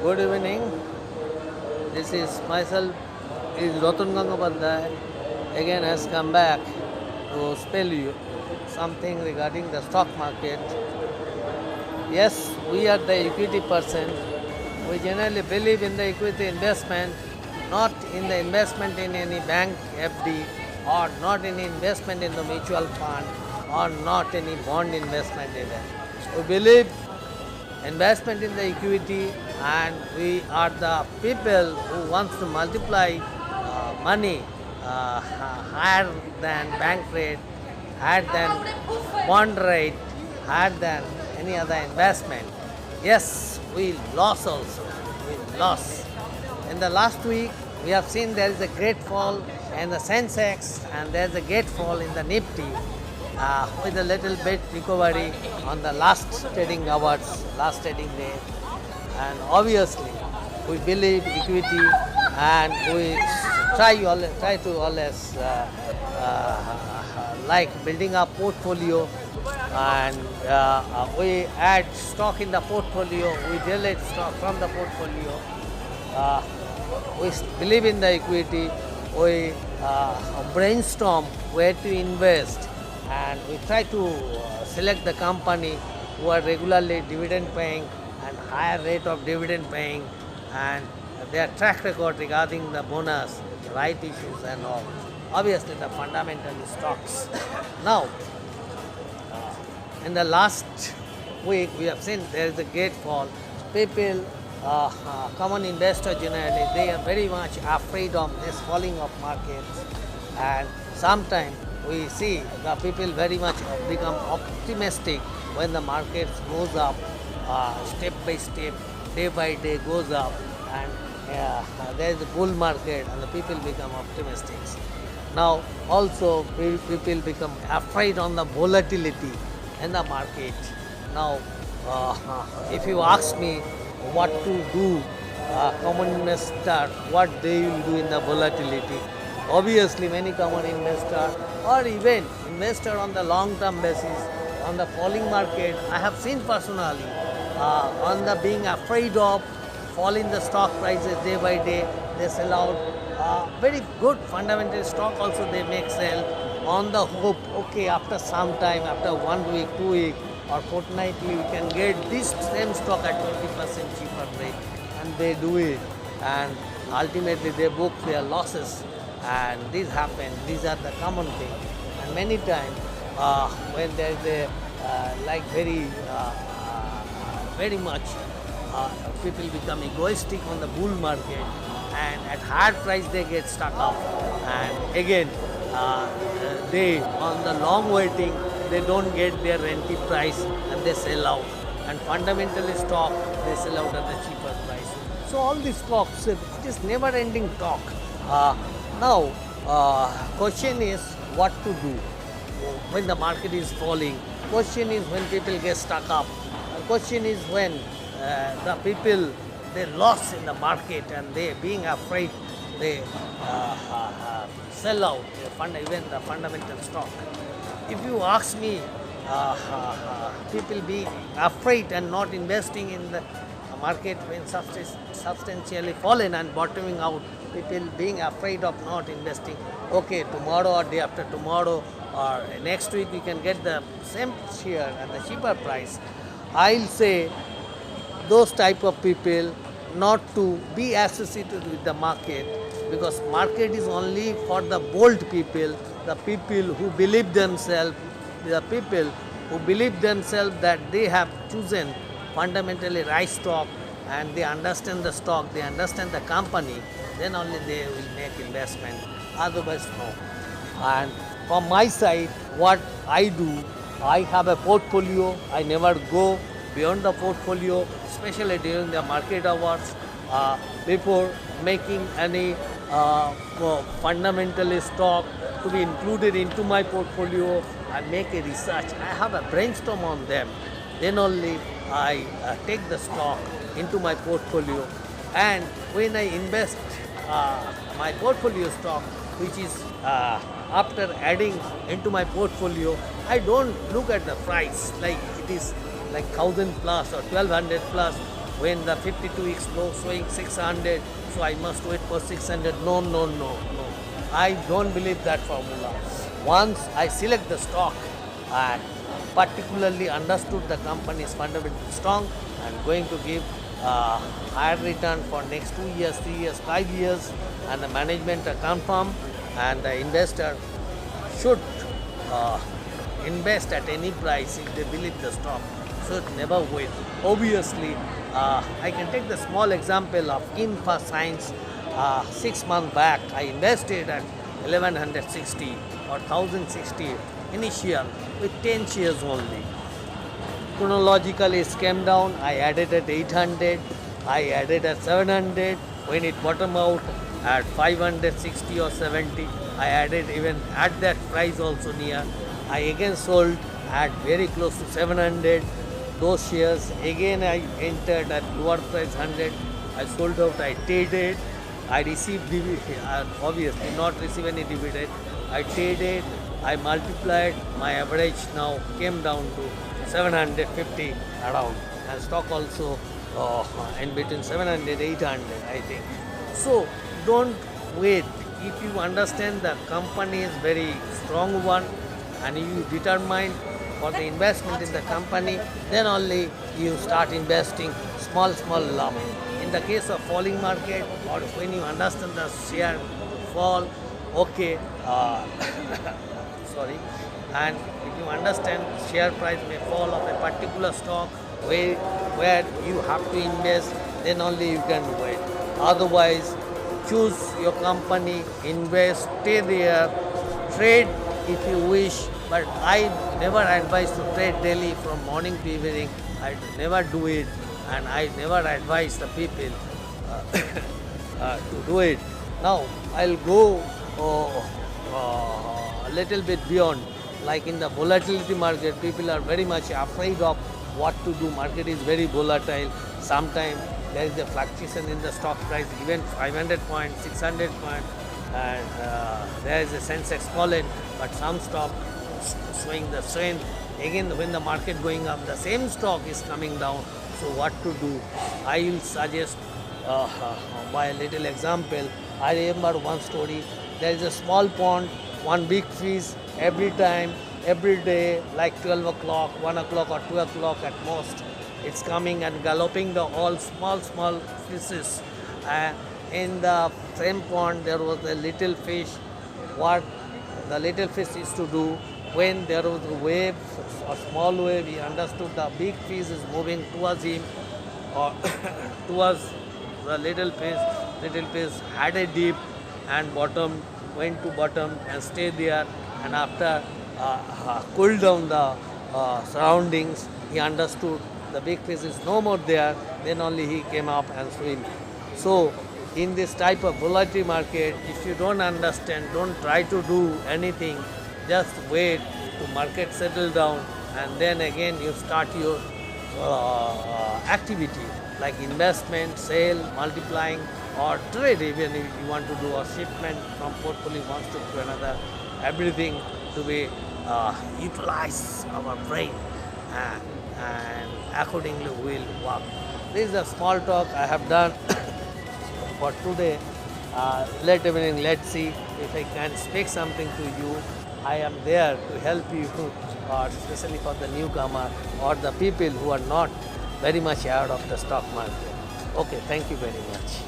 Good evening. This is myself, is Ratan Gangopadhyay. Again has come back to spell you something regarding the stock market. Yes, we are the equity person. We generally believe in the equity investment, not in the investment in any bank FD or not any investment in the mutual fund or not any bond investment either. We believe investment in the equity, and we are the people who wants to multiply money higher than bank rate, higher than bond rate, higher than any other investment. Yes, we lost also. We lost. In the last week, we have seen there is a great fall in the Sensex and there is a great fall in the Nifty with a little bit recovery on the last trading hours, last trading day. And obviously, we believe equity and we try to always like building a portfolio, and we add stock in the portfolio, we delete stock from the portfolio. We believe in the equity, we brainstorm where to invest, and we try to select the company who are regularly dividend paying and higher rate of dividend paying, and their track record regarding the bonus, right issues and all. Obviously the fundamental stocks. Now, in the last week we have seen there is a great fall. People, common investors generally, they are very much afraid of this falling of markets, and sometimes we see the people very much become optimistic when the market goes up, step by step, day by day goes up, and there is a bull market and the people become optimistic. Now also people become afraid on the volatility in the market. Now if you ask me what to do, common investor, what they will do in the volatility, obviously many common investor or even investor on the long term basis on the falling market, I have seen personally on the being afraid of fall in the stock prices day by day, they sell out very good fundamental stock also they make sell on the hope, okay, after some time, after 1 week, 2 week or fortnightly we can get this same stock at 20% cheaper rate, and they do it, and ultimately they book their losses, and this happen. These are the common thing, and many times when there is a like very much people become egoistic on the bull market, and at higher price they get stuck up, and again they on the long waiting they don't get their rented price and they sell out, and fundamentally stock they sell out at the cheaper price. So all these stocks, it is never ending talk. Now question is what to do when the market is falling. Question is when people get stuck up. Question is when the people they lost in the market and they being afraid they sell out even the fundamental stock. If you ask me, people being afraid and not investing in the market when substantially fallen and bottoming out, people being afraid of not investing, okay, tomorrow or day after tomorrow or next week we can get the same share at the cheaper price. I'll say those type of people not to be associated with the market, because market is only for the bold people, the people who believe themselves, the people who believe themselves that they have chosen fundamentally right stock and they understand the stock, they understand the company, then only they will make investment, otherwise no. And from my side, what I do, I have a portfolio, I never go beyond the portfolio, especially during the market hours, before making any fundamental stock to be included into my portfolio. I make a research, I have a brainstorm on them, then only I take the stock into my portfolio, and when I invest my portfolio stock, which is after adding into my portfolio, I don't look at the price like it is like 1000 plus or 1200 plus when the 52 weeks low showing 600, so I must wait for 600. No, no, no, no. I don't believe that formula. Once I select the stock and particularly understood the company is fundamentally strong and going to give higher return for next 2 years, 3 years, 5 years, and the management are confirmed, and the investor should uh, invest at any price if they believe the stock. Should never wait. Obviously, I can take the small example of Infa Science. 6 months back, I invested at 1160 or 1060 initial with 10 shares only. Chronologically it came down. I added at 800, I added at 700. When it bottomed out at 560 or 70, I added even at that price also near. I again sold at very close to 700 those shares. Again I entered at lower price 100. I sold out, I traded. I received dividend, obviously not receive any dividend. I traded, I multiplied, my average now came down to 750 around, and stock also in between 700, 800 I think. So don't wait. If you understand the company is very strong one and you determine for the investment in the company, then only you start investing small lump. In the case of falling market or when you understand the share fall, okay, sorry, and if you understand share price may fall of a particular stock where you have to invest, then only you can wait. Otherwise, choose your company, invest, stay there, trade if you wish, but I never advise to trade daily from morning to evening. I never do it, and I never advise the people to do it. Now I'll go a little bit beyond. Like in the volatility market, people are very much afraid of what to do. Market is very volatile. Sometimes there is a fluctuation in the stock price, even 500 points, 600 points, and there is a Sensex fallen, but some stock showing the strength. Again, when the market going up, the same stock is coming down. So what to do? I will suggest by a little example. I remember one story. There is a small pond, one big fish every time, every day, like 12 o'clock, 1 o'clock or 2 o'clock at most. It's coming and galloping the all small fishes. In the same pond, there was a little fish. What the little fish used to do, when there was a wave, a small wave, he understood the big fish is moving towards him or towards the little fish. Little fish had a dip and bottom, went to bottom and stayed there, and after cooled down the surroundings, he understood the big fish is no more there, then only he came up and swim. So in this type of volatile market, if you don't understand, don't try to do anything, just wait to market settle down, and then again you start your activity like investment, sale, multiplying, or trade. Even if you want to do a shipment from portfolio wants to another, everything to be utilize our brain, and accordingly will work. This is a small talk I have done for today. Late evening, let's see if I can speak something to you. I am there to help you, or especially for the newcomer or the people who are not very much aware of the stock market. Okay, thank you very much.